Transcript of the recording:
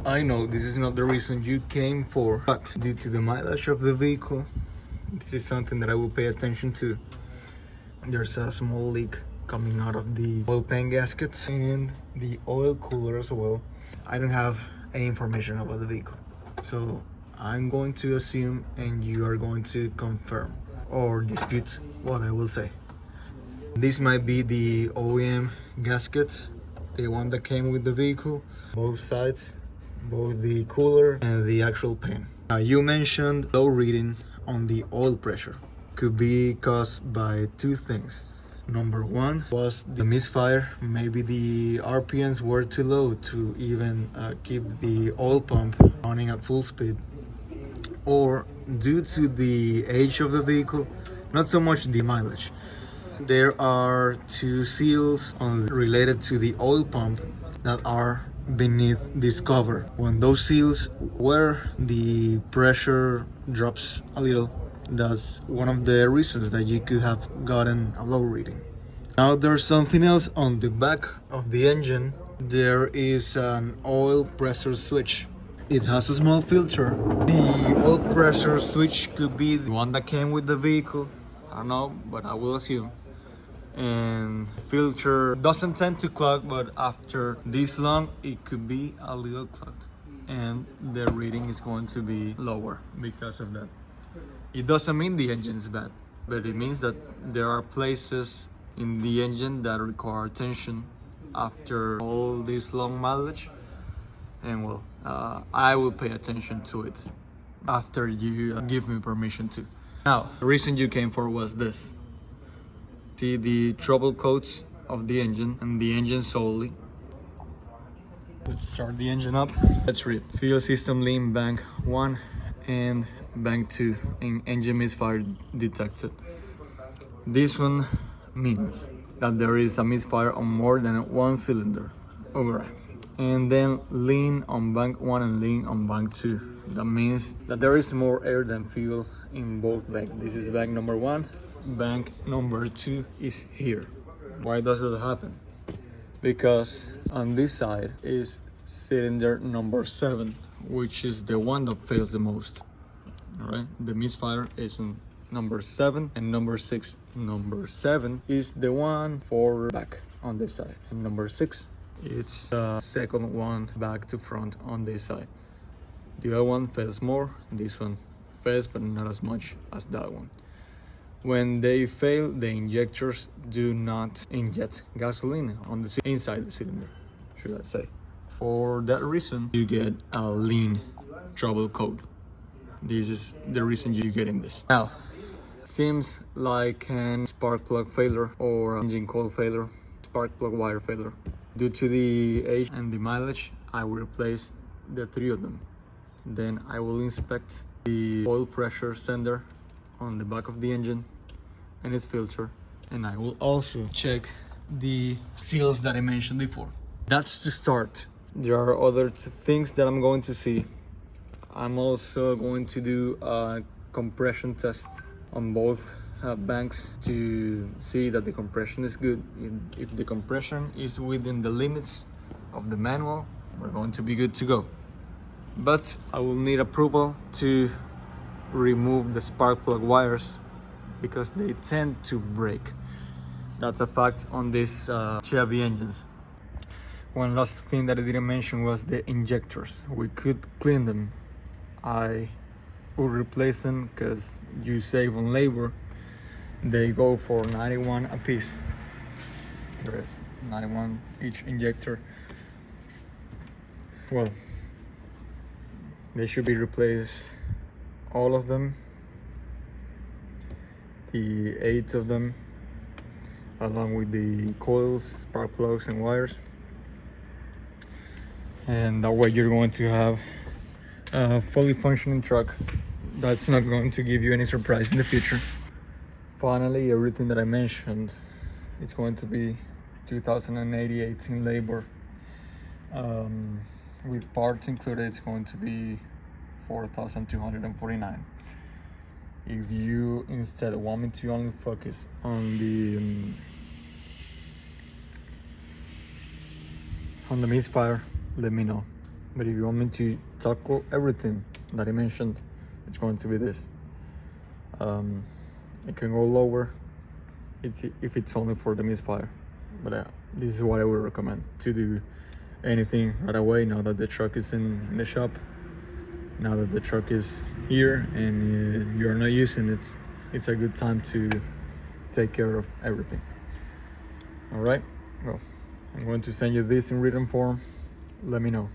I know this is not the reason you came for, but due to the mileage of the vehicle, this is something that I will pay attention to. There's a small leak coming out of the oil pan gaskets and the oil cooler as well. I don't have any information about the vehicle, so I'm going to assume and you are going to confirm or dispute what I will say. This might be the OEM gasket, the one that came with the vehicle, both sides, both the cooler and the actual pan. Now, you mentioned low reading on the oil pressure. Could be caused by two things. Number one was the misfire. Maybe the RPMs were too low to even keep the oil pump running at full speed. Or due to the age of the vehicle, not so much the mileage. There are two seals related to the oil pump that are beneath this cover. When those seals, where the pressure drops a little, that's one of the reasons that you could have gotten a low reading. Now there's something else on the back of the engine. There is an oil pressure switch. It has a small filter. The oil pressure switch could be the one that came with the vehicle. I don't know, but I will assume. And the filter doesn't tend to clog, but after this long it could be a little clogged and the reading is going to be lower because of that. It doesn't mean the engine is bad, but it means that there are places in the engine that require attention after all this long mileage, and well, I will pay attention to it after you give me permission to. Now, the reason you came for was this. See the trouble codes of the engine and the engine solely. Let's start the engine up. Let's read. Fuel system lean bank 1 and bank 2 in engine misfire detected. This one means that there is a misfire on more than one cylinder. Alright. And then lean on bank 1 and lean on bank 2. That means that there is more air than fuel in both banks. This is bank number 1. Bank number 2 is here. Why does that happen? Because on this side is cylinder number 7, which is the one that fails the most. Alright, the misfire is on number 7 and number 6. Number 7 is the one for back on this side, and number 6 it's the second one back to front on this side. The other one fails more, this one fails but not as much as that one. When they fail, the injectors do not inject gasoline on the inside the cylinder, should I say. For that reason, you get a lean trouble code. This is the reason you're getting this. Now, seems like an spark plug failure or engine coil failure, spark plug wire failure. Due to the age and the mileage, I will replace the 3 of them. Then I will inspect the oil pressure sender on the back of the engine and its filter, and I will also check the seals that I mentioned before. That's to start. There are other things that I'm going to see. I'm also going to do a compression test on both banks to see that the compression is good. If the compression is within the limits of the manual, we're going to be good to go. But I will need approval to remove the spark plug wires because they tend to break. That's a fact on these Chevy engines. One last thing that I didn't mention was the injectors. We could clean them. I will replace them because you save on labor. They go for 91 a piece. There is 91 each injector. Well, they should be replaced, all of them, the 8 of them, along with the coils, spark plugs and wires, and that way you're going to have a fully functioning truck that's not going to give you any surprise in the future. Finally, everything that I mentioned, it's going to be 2088 in labor. With parts included, it's going to be 4,249. If you instead want me to only focus on the misfire, let me know. But if you want me to tackle everything that I mentioned, it's going to be this. It can go lower if it's only for the Misfire. But this is what I would recommend, to do anything right away now that the truck is in the shop. Now that the truck is here and you're not using it, it's a good time to take care of everything. All right, well, I'm going to send you this in written form. Let me know.